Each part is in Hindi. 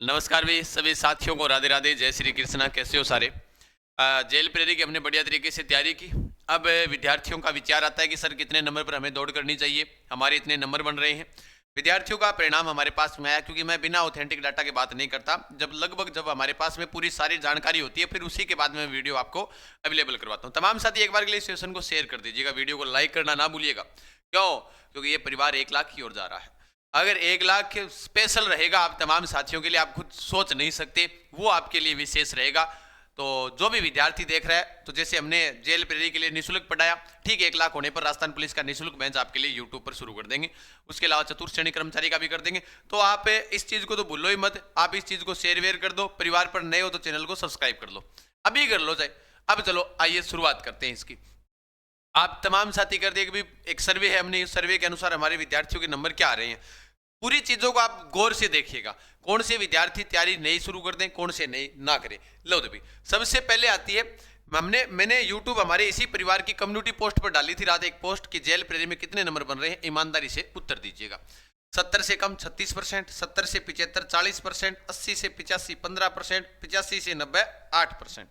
नमस्कार भी सभी साथियों को राधे राधे, जय श्री कृष्णा। कैसे हो सारे? जेल प्रेरी की हमने बढ़िया तरीके से तैयारी की। अब विद्यार्थियों का विचार आता है कि सर कितने नंबर पर हमें दौड़ करनी चाहिए, हमारे इतने नंबर बन रहे हैं। विद्यार्थियों का परिणाम हमारे पास में आया, क्योंकि मैं बिना ऑथेंटिक डाटा के बात नहीं करता। जब हमारे पास में पूरी सारी जानकारी होती है, फिर उसी के बाद में वीडियो आपको अवेलेबल करवाता हूँ। तमाम साथी एक बार के लिए सेशन को शेयर कर दीजिएगा, वीडियो को लाइक करना ना भूलिएगा। क्यों? क्योंकि ये परिवार 1 लाख की ओर जा रहा है। अगर 1 लाख स्पेशल रहेगा आप तमाम साथियों के लिए, आप खुद सोच नहीं सकते, वो आपके लिए विशेष रहेगा। तो जो भी विद्यार्थी देख रहा है, तो जैसे हमने जेल प्रेरी के लिए निःशुल्क पढ़ाया, ठीक 1 लाख होने पर राजस्थान पुलिस का निःशुल्क बेंच आपके लिए यूट्यूब पर शुरू कर देंगे। उसके अलावा चतुर्थ श्रेणी कर्मचारी का भी कर देंगे। तो आप इस चीज को तो भूलो ही मत, आप इस चीज को शेयर वेयर कर दो। परिवार पर नए हो तो चैनल को सब्सक्राइब कर लो, अभी कर लो चाहे। अब चलो आइए शुरुआत करते हैं इसकी। आप तमाम साथी कर दिए कि एक सर्वे है, हमने इस सर्वे के अनुसार हमारे विद्यार्थियों के नंबर क्या आ रहे हैं। पूरी चीजों को आप गौर से देखिएगा, कौन से विद्यार्थी तैयारी नहीं शुरू कर दें, कौन से नहीं ना करें। लो तो भी सबसे पहले आती है, मैंने YouTube हमारे इसी परिवार की कम्युनिटी पोस्ट पर डाली थी रात एक पोस्ट कि जेल प्रेरी में कितने नंबर बन रहे हैं, ईमानदारी से उत्तर दीजिएगा। 70 से कम 36%, 70 से 75 40%, 80 से 85 15%, 85 से 90 8%।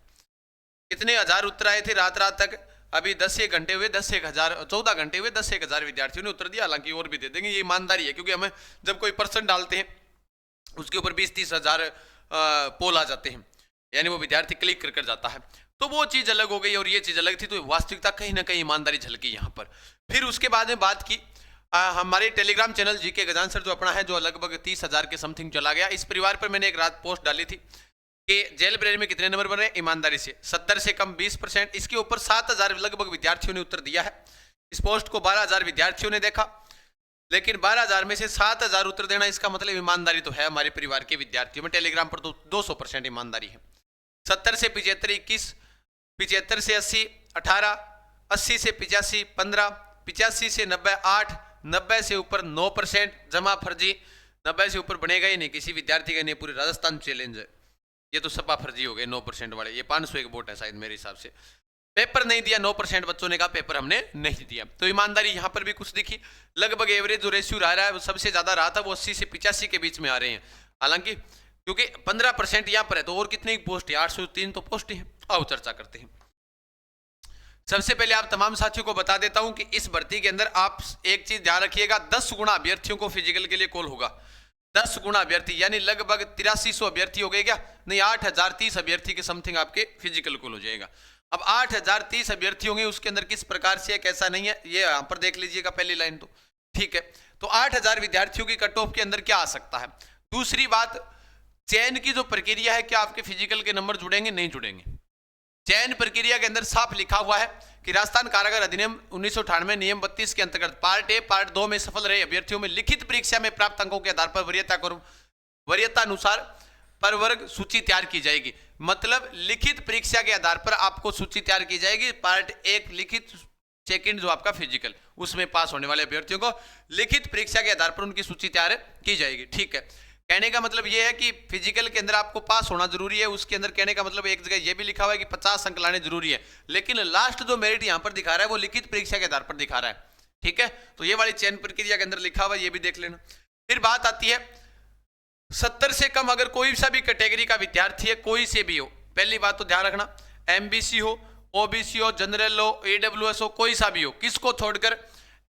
कितने हजार उत्तर आए थे रात रात तक? अभी 10 घंटे हुए 10,000, 14 घंटे हुए 10,000 विद्यार्थियों ने उत्तर दिया। हालांकि और भी दे देंगे, ये ईमानदारी है, क्योंकि हमें जब कोई पर्सन डालते हैं उसके ऊपर 20-30 हजार पोल आ जाते हैं, यानी वो विद्यार्थी क्लिक कर जाता है। तो वो चीज अलग हो गई और ये चीज अलग थी। तो वास्तविकता कहीं ना कहीं ईमानदारी झलकी यहाँ पर। फिर उसके बाद में बात की हमारे टेलीग्राम चैनल जीके गजान सर जो अपना है, जो लगभग 30,000 के समथिंग चला गया। इस परिवार पर मैंने एक रात पोस्ट डाली थी कि जेल प्रेरी में कितने नंबर बन रहे हैं ईमानदारी से। 70 से कम 20%। इसके ऊपर 7,000 लगभग विद्यार्थियों ने उत्तर दिया है। इस पोस्ट को 12,000 विद्यार्थियों ने देखा, लेकिन 12,000 में से 7,000 उत्तर देना, इसका मतलब ईमानदारी तो है हमारे परिवार के विद्यार्थियों में। टेलीग्राम पर तो 200% ईमानदारी है। 70 से 75 21, 75 से 80 18, 80 से 85 15, 85 से 90 8, 90 से ऊपर 9%। जमा फर्जी 90 से ऊपर बनेगा ही नहीं किसी विद्यार्थी का, नहीं पूरे राजस्थान चैलेंज है। ये तो सपा फर्जी हो गए 9% वाले। ये 501 वोट है शायद मेरे हिसाब से। पेपर नहीं दिया 9% बच्चों ने कहा पेपर हमने नहीं दिया। तो ईमानदारी यहां पर भी कुछ दिखी। लगभग एवरेज जो रेशियो रहा है वो सबसे ज्यादा रहा था, वो 80 से 85 के बीच में आ रहे हैं। हालांकि क्योंकि 15% यहां पर है, तो और कितनी पोस्ट है? 803 तो पोस्ट है। आओ चर्चा करते हैं। सबसे पहले आप तमाम साथियों को बता देता हूं कि इस भर्ती के अंदर आप एक चीज ध्यान रखिएगा, 10 गुना अभ्यर्थियों को फिजिकल के लिए कॉल होगा। 10 गुना अभ्यर्थी, यानी लगभग 8300 अभ्यर्थी हो गए क्या? नहीं, 8030 अभ्यर्थी के समथिंग आपके फिजिकल कॉल हो जाएगा। अब 8030 अभ्यर्थी होंगे, उसके अंदर किस प्रकार से है कैसा नहीं है ये यहां पर देख लीजिएगा पहली लाइन। तो ठीक है, तो 8000 विद्यार्थियों की कट ऑफ के अंदर क्या आ सकता है? दूसरी बात, चयन की जो प्रक्रिया है, क्या आपके फिजिकल के नंबर जुड़ेंगे? नहीं जुड़ेंगे। चयन प्रक्रिया के अंदर साफ लिखा हुआ है कि राजस्थान कारागार अधिनियम 1998 नियम 32 के अंतर्गत पार्ट ए पार्ट 2 में सफल रहे अभ्यर्थियों में लिखित परीक्षा में प्राप्त अंकों के आधार पर वरीयता अनुसार प्रवर्ग सूची तैयार की जाएगी। मतलब लिखित परीक्षा के आधार पर आपको सूची तैयार की जाएगी। पार्ट 1 लिखित, सेकंड जो आपका फिजिकल, उसमें पास होने वाले अभ्यर्थियों को लिखित परीक्षा के आधार पर उनकी सूची तैयार की जाएगी। ठीक है, कहने का मतलब यह है कि फिजिकल के अंदर आपको पास होना जरूरी है। उसके अंदर कहने का मतलब एक जगह यह भी लिखा हुआ है कि 50 अंक लाने जरूरी है, लेकिन लास्ट जो मेरिट यहां पर दिखा रहा है वो लिखित परीक्षा के आधार पर दिखा रहा है। ठीक है, तो ये वाली चयन प्रक्रिया के अंदर लिखा हुआ है, ये भी देख लेना। फिर बात आती है 70 से कम अगर कोई सा भी कैटेगरी का विद्यार्थी है, कोई से भी हो, पहली बात तो ध्यान रखना, एमबीसी हो, ओबीसी हो, जनरल हो, ईडब्ल्यूएस हो, कोई सा भी हो, किसको छोड़कर?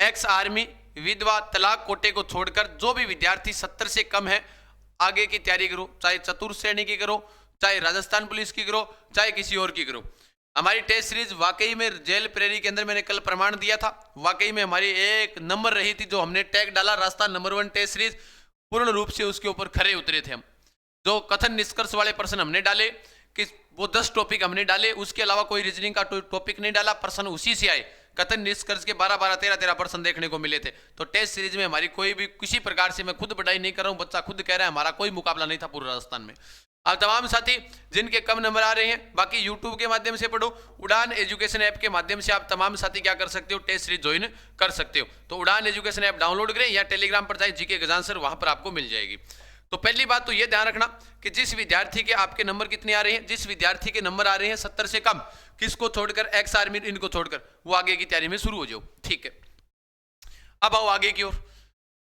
एक्स आर्मी, विधवा, तलाक कोटे को छोड़कर जो भी विद्यार्थी 70 से कम है, आगे की तैयारी करो, चाहे चतुर्थ श्रेणी की करो, चाहे राजस्थान पुलिस की करो, चाहे किसी और की करो। हमारी टेस्ट सीरीज वाकई में जेल प्रेरी के अंदर मैंने कल प्रमाण दिया था, वाकई में हमारी एक नंबर रही थी। जो हमने टैग डाला राजस्थान नंबर 1 टेस्ट सीरीज, पूर्ण रूप से उसके ऊपर खरे उतरे थे हम। जो कथन निष्कर्ष वाले प्रश्न हमने डाले कि वो 10 टॉपिक हमने डाले, उसके अलावा कोई रीजनिंग का टॉपिक नहीं डाला, प्रश्न उसी से आए। कथन निष्कर्ष के 12-12 13-13 प्रश्न देखने को मिले थे। तो टेस्ट सीरीज में हमारी कोई भी किसी प्रकार से, मैं खुद बढ़ाई नहीं कर रहा हूं, बच्चा खुद कह रहा है, हमारा कोई मुकाबला नहीं था पूरे राजस्थान में। अब तमाम साथी जिनके कम नंबर आ रहे हैं, बाकी यूट्यूब के माध्यम से पढ़ो, उड़ान एजुकेशन ऐप के माध्यम से आप तमाम साथी क्या कर सकते हो? टेस्ट सीरीज ज्वाइन कर सकते हो। तो उड़ान एजुकेशन ऐप डाउनलोड करें या टेलीग्राम पर जाए जीके गजान सर, वहां पर आपको मिल जाएगी। तो पहली बात तो यह ध्यान रखना कि जिस विद्यार्थी के आपके नंबर कितने आ रहे हैं, जिस विद्यार्थी के नंबर आ रहे हैं 70 से कम, किसको छोड़कर? एक्स आर्मी, इनको छोड़कर वो आगे की तैयारी में शुरू हो जाओ। ठीक है, अब आओ आगे की ओर।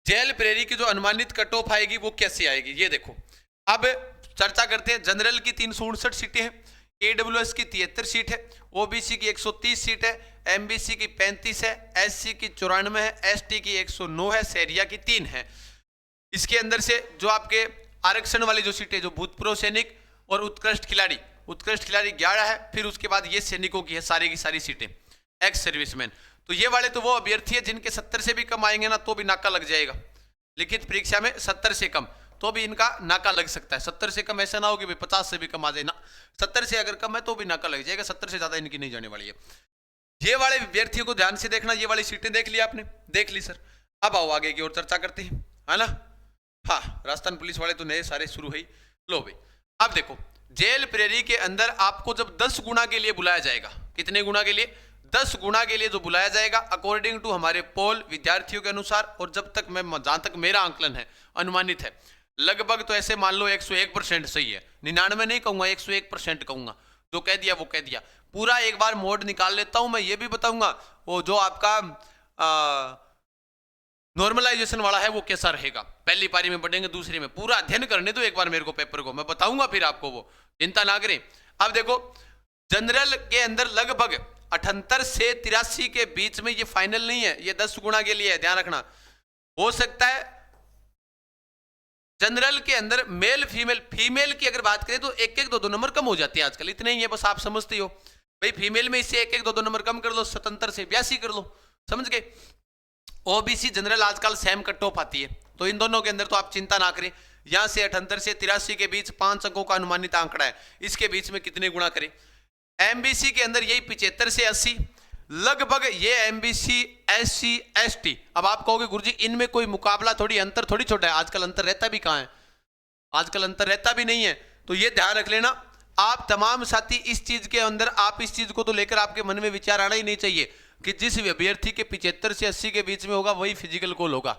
जेल प्रेरी की जो अनुमानित कट ऑफ आएगी वो कैसे आएगी, ये देखो। अब चर्चा करते हैं। जनरल की 359 सीटें हैं, AWS की 73 सीट है, OBC की 130 सीट है, MBC की 35 है, SC की 94 है, ST की 109 है, सहरिया की 3 है। इसके अंदर से जो आपके आरक्षण वाली जो सीटें, जो भूतपूर्व सैनिक और उत्कृष्ट खिलाड़ी 11 है, फिर उसके बाद ये सैनिकों की है सारी की सारी सीटें, एक्स सर्विसमैन। तो ये वाले तो वो अभ्यर्थी है जिनके 70 से भी कम आएंगे ना तो भी नाका लग जाएगा। लिखित परीक्षा में 70 से कम तो भी इनका नाका लग सकता है। 70 से कम ऐसा ना हो कि भाई 50 से भी कम आ जाए ना, 70 से अगर कम है तो भी नाका लग जाएगा, 70 से ज्यादा इनकी नहीं जाने वाली है। ये वाले विद्यार्थियों को ध्यान से देखना। ये वाली सीटें देख ली आपने, देख ली सर। अब आओ आगे की ओर चर्चा करते हैं, है ना। हाँ, राजस्थान पुलिस वाले तो नए सारे शुरू हुई। लो भाई, अब देखो, जेल प्रेरी के अंदर आपको जब 10 गुना के लिए बुलाया जाएगा, कितने गुना के लिए? 10 गुना के लिए जो बुलाया जाएगा, अकॉर्डिंग टू हमारे पोल विद्यार्थियों के अनुसार, और जब तक मैं, जहां तक मेरा आंकलन है, अनुमानित है, लगभग तो ऐसे मान लो 101% सही है। 99 नहीं कहूंगा, 101% कहूंगा। जो कह दिया वो कह दिया। पूरा एक बार मोड निकाल लेता हूं। मैं ये भी बताऊंगा वो जो आपका नॉर्मलाइजेशन वाला है वो कैसा रहेगा। पहली पारी में पढ़ेंगे, दूसरी में पूरा अध्ययन करने दो एक बार मेरे को, पेपर को मैं बताऊंगा फिर आपको, वो चिंता ना करें। अब देखो, जनरल के अंदर लगभग 78 से 83 के बीच में, ये फाइनल नहीं है, ये 10 गुना के लिए है, ध्यान रखना। हो सकता है जनरल के अंदर मेल फीमेल की अगर बात करें तो 1-1, 2-2 नंबर कम हो जाते हैं आजकल, इतने ही है बस, आप समझते हो भाई। फीमेल में इससे 1-1, 2-2 नंबर कम कर लो, 77 से 82 कर लो, समझ गए। ओबीसी जनरल आजकल सेम कट ऑफ आती है, तो इन दोनों के अंदर तो आप चिंता ना करें। यहां से 78 से 83 के बीच 5 अंकों का अनुमानित आंकड़ा है, इसके बीच में कितने गुणा करें। एमबीसी के अंदर यही 75 से 80 लगभग, ये एमबीसी एससी एसटी। अब आप कहोगे गुरुजी इनमें कोई मुकाबला थोड़ी, अंतर थोड़ी छोटा है, आजकल अंतर रहता भी कहां है, आजकल अंतर रहता भी नहीं है। तो ये ध्यान रख लेना आप तमाम साथी, इस चीज के अंदर आप इस चीज को तो लेकर आपके मन में विचार आना ही नहीं चाहिए कि जिस अभ्यर्थी के 75 से 80 के बीच में होगा वही फिजिकल कॉल होगा,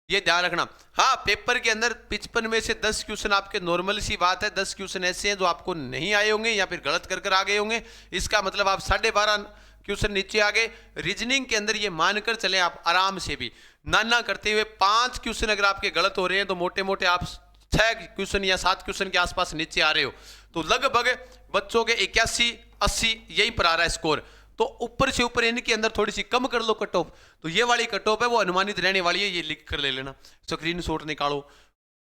ये ध्यान रखना। हाँ, पेपर के अंदर 55 में से 10 क्वेश्चन आपके नॉर्मल सी बात है, 10 क्वेश्चन ऐसे हैं जो आपको नहीं आए होंगे या फिर गलत कर आ गए होंगे, इसका मतलब आप 12.5 क्वेश्चन नीचे आ गए। रीजनिंग के अंदर ये मानकर चले आप आराम से भी ना करते हुए 5 क्वेश्चन अगर आपके गलत हो रहे हैं तो मोटे मोटे आप 6 क्वेश्चन या 7 क्वेश्चन के आसपास नीचे आ रहे हो, तो लगभग बच्चों के 81-80 यहीं पर आ रहा है स्कोर। तो ऊपर से ऊपर इनके अंदर थोड़ी सी कम कर लो कट ऑफ, तो ये वाली कट ऑफ है वो अनुमानित रहने वाली है, ये लिख कर ले लेना, स्क्रीन शॉट निकालो।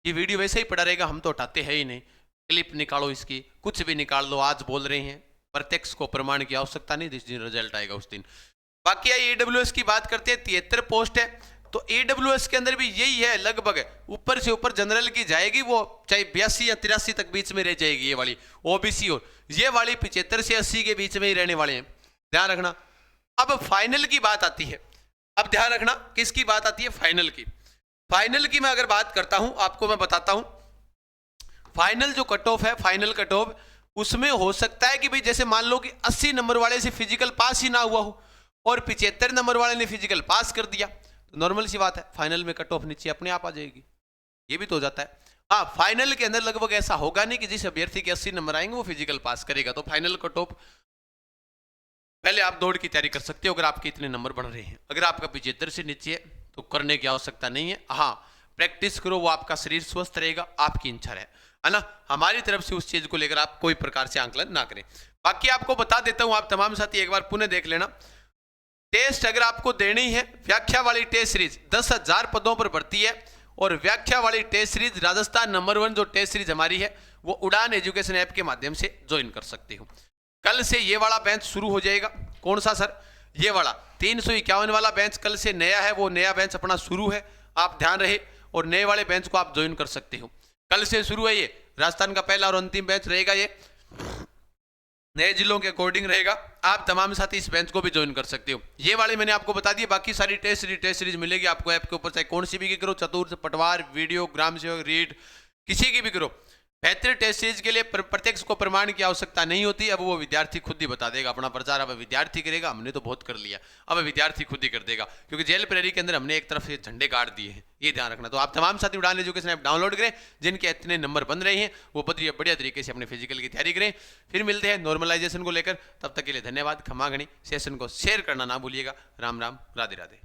ये वीडियो वैसे ही पड़ा रहेगा, हम तो हटाते हैं ही नहीं, क्लिप निकालो इसकी, कुछ भी निकाल लो। आज बोल रहे हैं, प्रत्यक्ष को प्रमाण की आवश्यकता नहीं, जिस दिन रिजल्ट आएगा उस दिन। बाकी आई AWS की बात करते हैं, 73 पोस्ट है, तो AWS के अंदर भी यही है, लगभग ऊपर से ऊपर जनरल की जाएगी वो चाहे 82 या 83 तक बीच में रह जाएगी ये वाली ओबीसी, और ये वाली 75 से 80 के बीच में ही रहने वाले हैं, ध्यान रखना। अब फाइनल की बात आती है, अब ध्यान रखना किसकी बात आती है, फाइनल की। फाइनल की मैं अगर बात करता हूं, आपको मैं बताता हूं, फाइनल जो कट ऑफ है, फाइनल कट ऑफ, उसमें हो सकता है कि भाई जैसे मान लो कि 80 नंबर वाले से फिजिकल पास ही ना हुआ हो और 75 नंबर वाले ने फिजिकल पास कर दिया, तो नॉर्मल सी बात है, फाइनल में कट ऑफ नीचे अपने आप आ जाएगी, ये भी तो हो जाता है। हाँ, फाइनल के अंदर लगभग ऐसा होगा नहीं कि जिस अभ्यर्थी के 80 नंबर आएंगे वो फिजिकल पास करेगा, तो फाइनल कट ऑफ पहले आप दौड़ की तैयारी कर सकते हो अगर आपके इतने नंबर बढ़ रहे हैं। अगर आपका 75 से नीचे है तो करने की आवश्यकता नहीं है। हाँ, प्रैक्टिस करो, वो आपका शरीर स्वस्थ रहेगा, आपकी इच्छा है ना। हमारी तरफ से उस चीज को लेकर आप कोई प्रकार से आंकलन ना करें। बाकी आपको बता देता हूं, आप तमाम साथी एक बार पुनः देख लेना, टेस्ट अगर आपको देनी है, व्याख्या वाली टेस्ट सीरीज 10,000 पदों पर भर्ती है, और व्याख्या वाली टेस्ट सीरीज राजस्थान नंबर 1 जो टेस्ट सीरीज हमारी है वो उड़ान एजुकेशन ऐप के माध्यम से ज्वाइन कर सकते हो। कल से ये वाला बैच शुरू हो जाएगा। कौन सा सर? ये वाला 351 वाला बैच कल से नया है, वो नया बैच अपना शुरू है, आप ध्यान रहे, और नए वाले बैच को आप ज्वाइन कर सकते हो। कल से शुरू है, ये राजस्थान का पहला और अंतिम बैच रहेगा, ये नए जिलों के अकॉर्डिंग रहेगा। आप तमाम साथी इस बेंच को भी ज्वाइन कर सकते हो। ये वाले मैंने आपको बता दिए, बाकी सारी टेस्ट सीरीज मिलेगी आपको ऐप के ऊपर, चाहे कौन सी भी करो, चतुर्थ, पटवार, वीडियो, ग्राम सेवक, रीड, किसी की भी करो। बेहतर टेस्ट सीरीज के लिए प्रत्यक्ष को प्रमाण की आवश्यकता नहीं होती, अब वो विद्यार्थी खुद ही बता देगा अपना प्रचार। अब विद्यार्थी करेगा, हमने तो बहुत कर लिया, अब विद्यार्थी खुद ही कर देगा, क्योंकि जेल प्रेरी के अंदर हमने एक तरफ से झंडे गाड़ दिए हैं, ये ध्यान रखना। तो आप तमाम साथी उड़ान एजुकेशन ऐप डाउनलोड करें, जिनके इतने नंबर बन रहे हैं वो बढ़िया तरीके से अपने फिजिकल की तैयारी करें। फिर मिलते हैं नॉर्मलाइजेशन को लेकर, तब तक के लिए धन्यवाद, खमा घनी। सेशन को शेयर करना ना भूलिएगा। राम राम, राधे राधे।